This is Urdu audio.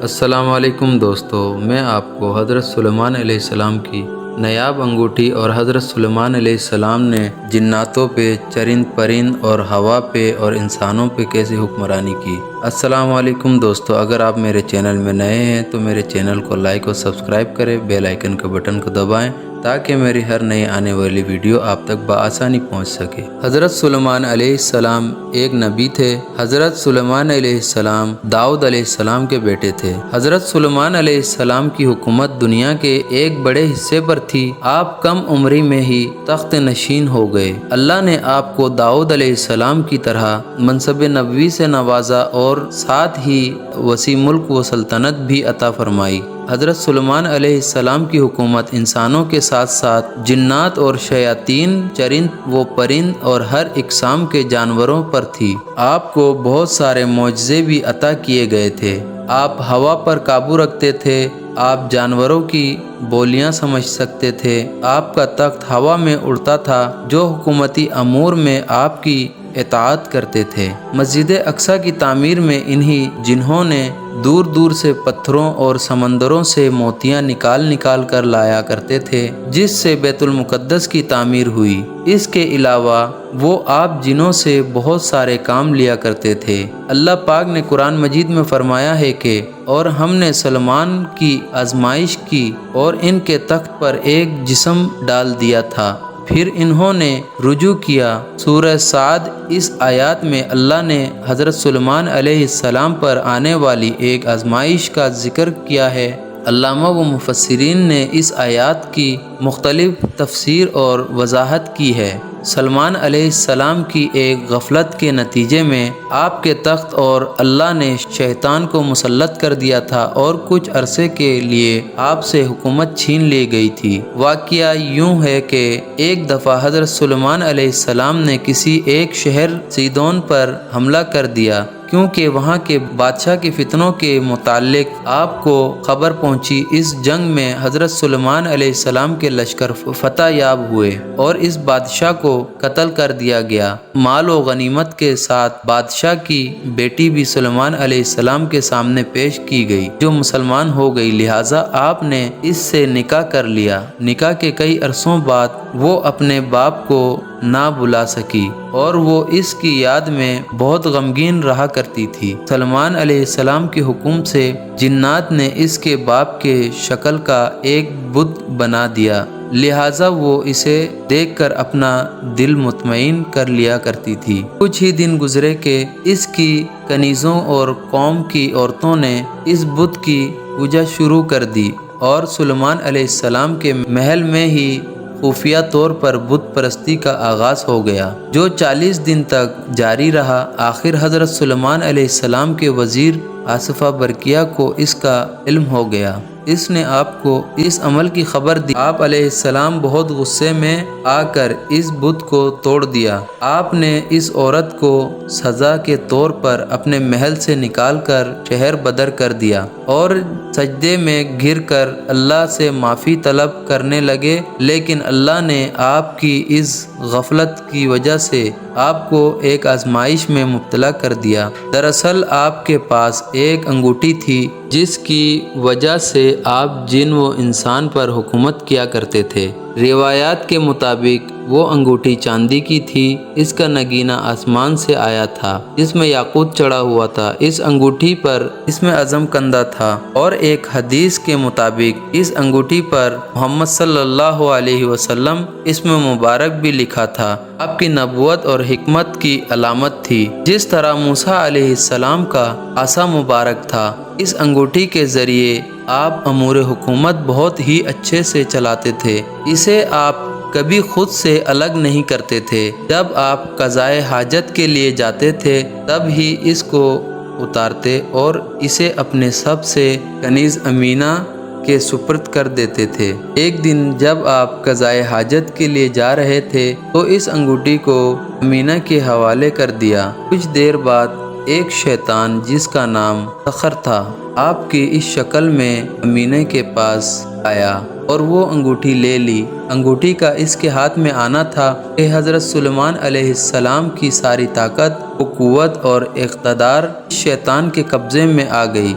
السلام علیکم دوستو، میں آپ کو حضرت سلیمان علیہ السلام کی نایاب انگوٹھی اور حضرت سلیمان علیہ السلام نے جناتوں پہ، چرند پرند اور ہوا پہ اور انسانوں پہ کیسے حکمرانی کی۔ السلام علیکم دوستو، اگر آپ میرے چینل میں نئے ہیں تو میرے چینل کو لائک اور سبسکرائب کریں، بیل آئیکن کے بٹن کو دبائیں تاکہ میری ہر نئی آنے والی ویڈیو آپ تک بآسانی پہنچ سکے۔ حضرت سلیمان علیہ السلام ایک نبی تھے۔ حضرت سلیمان علیہ السلام داؤد علیہ السلام کے بیٹے تھے۔ حضرت سلیمان علیہ السلام کی حکومت دنیا کے ایک بڑے حصے پر تھی۔ آپ کم عمری میں ہی تخت نشین ہو گئے۔ اللہ نے آپ کو داؤد علیہ السلام کی طرح منصب نبوی سے نوازا اور ساتھ ہی وسیع ملک و سلطنت بھی عطا فرمائی۔ حضرت سلیمان علیہ السلام کی حکومت انسانوں کے ساتھ ساتھ جنات اور شیاطین، چرند و پرند اور ہر اقسام کے جانوروں پر تھی۔ آپ کو بہت سارے معجزے بھی عطا کیے گئے تھے۔ آپ ہوا پر قابو رکھتے تھے، آپ جانوروں کی بولیاں سمجھ سکتے تھے، آپ کا تخت ہوا میں اڑتا تھا، جو حکومتی امور میں آپ کی اطاعت کرتے تھے۔ مسجد اقصی کی تعمیر میں انہی جنہوں نے دور دور سے پتھروں اور سمندروں سے موتیاں نکال کر لایا کرتے تھے، جس سے بیت المقدس کی تعمیر ہوئی۔ اس کے علاوہ وہ آپ جنوں سے بہت سارے کام لیا کرتے تھے۔ اللہ پاک نے قرآن مجید میں فرمایا ہے کہ اور ہم نے سلیمان کی آزمائش کی اور ان کے تخت پر ایک جسم ڈال دیا تھا، پھر انہوں نے رجوع کیا۔ سورہ سعد۔ اس آیات میں اللہ نے حضرت سلیمان علیہ السلام پر آنے والی ایک آزمائش کا ذکر کیا ہے۔ علامہ و مفسرین نے اس آیات کی مختلف تفسیر اور وضاحت کی ہے۔ سلیمان علیہ السلام کی ایک غفلت کے نتیجے میں آپ کے تخت اور اللہ نے شیطان کو مسلط کر دیا تھا اور کچھ عرصے کے لیے آپ سے حکومت چھین لی گئی تھی۔ واقعہ یوں ہے کہ ایک دفعہ حضرت سلیمان علیہ السلام نے کسی ایک شہر سیدون پر حملہ کر دیا، کیونکہ وہاں کے بادشاہ کے فتنوں کے متعلق آپ کو خبر پہنچی۔ اس جنگ میں حضرت سلیمان علیہ السلام کے لشکر فتح یاب ہوئے اور اس بادشاہ کو قتل کر دیا گیا۔ مال و غنیمت کے ساتھ بادشاہ کی بیٹی بھی سلیمان علیہ السلام کے سامنے پیش کی گئی، جو مسلمان ہو گئی، لہٰذا آپ نے اس سے نکاح کر لیا۔ نکاح کے کئی عرصوں بعد وہ اپنے باپ کو نہ بلا سکی اور وہ اس کی یاد میں بہت غمگین رہا کرتی تھی۔ سلیمان علیہ السلام کی حکم سے جنات نے اس کے باپ کے شکل کا ایک بت بنا دیا، لہٰذا وہ اسے دیکھ کر اپنا دل مطمئن کر لیا کرتی تھی۔ کچھ ہی دن گزرے کہ اس کی کنیزوں اور قوم کی عورتوں نے اس بت کی پوجا شروع کر دی اور سلیمان علیہ السلام کے محل میں ہی خفیہ طور پر بت پرستی کا آغاز ہو گیا، جو 40 دن تک جاری رہا۔ آخر حضرت سلیمان علیہ السلام کے وزیر آصفہ برقیہ کو اس کا علم ہو گیا۔ اس نے آپ کو اس عمل کی خبر دی۔ آپ علیہ السلام بہت غصے میں آ کر اس بت کو توڑ دیا۔ آپ نے اس عورت کو سزا کے طور پر اپنے محل سے نکال کر شہر بدر کر دیا اور سجدے میں گر کر اللہ سے معافی طلب کرنے لگے، لیکن اللہ نے آپ کی اس غفلت کی وجہ سے آپ کو ایک آزمائش میں مبتلا کر دیا۔ دراصل آپ کے پاس ایک انگوٹھی تھی جس کی وجہ سے آپ جن و انسان پر حکومت کیا کرتے تھے۔ روایات کے مطابق وہ انگوٹھی چاندی کی تھی، اس کا نگینہ آسمان سے آیا تھا، جس میں یاقوت چڑھا ہوا تھا۔ اس انگوٹھی پر اس میں عزم کندہ تھا اور ایک حدیث کے مطابق اس انگوٹھی پر محمد صلی اللہ علیہ وسلم اسم مبارک بھی لکھا تھا۔ آپ کی نبوت اور حکمت کی علامت تھی، جس طرح موسیٰ علیہ السلام کا عصا مبارک تھا۔ اس انگوٹھی کے ذریعے آپ امور حکومت بہت ہی اچھے سے چلاتے تھے۔ اسے آپ کبھی خود سے الگ نہیں کرتے تھے۔ جب آپ قضائے حاجت کے لیے جاتے تھے تب ہی اس کو اتارتے اور اسے اپنے سب سے کنیز امینہ کے سپرد کر دیتے تھے۔ ایک دن جب آپ قضائے حاجت کے لیے جا رہے تھے تو اس انگوٹھی کو امینہ کے حوالے کر دیا۔ کچھ دیر بعد ایک شیطان جس کا نام سخر تھا آپ کی اس شکل میں امینہ کے پاس آیا اور وہ انگوٹھی لے لی۔ انگوٹھی کا اس کے ہاتھ میں آنا تھا کہ حضرت سلیمان علیہ السلام کی ساری طاقت و قوت اور اقتدار شیطان کے قبضے میں آ گئی۔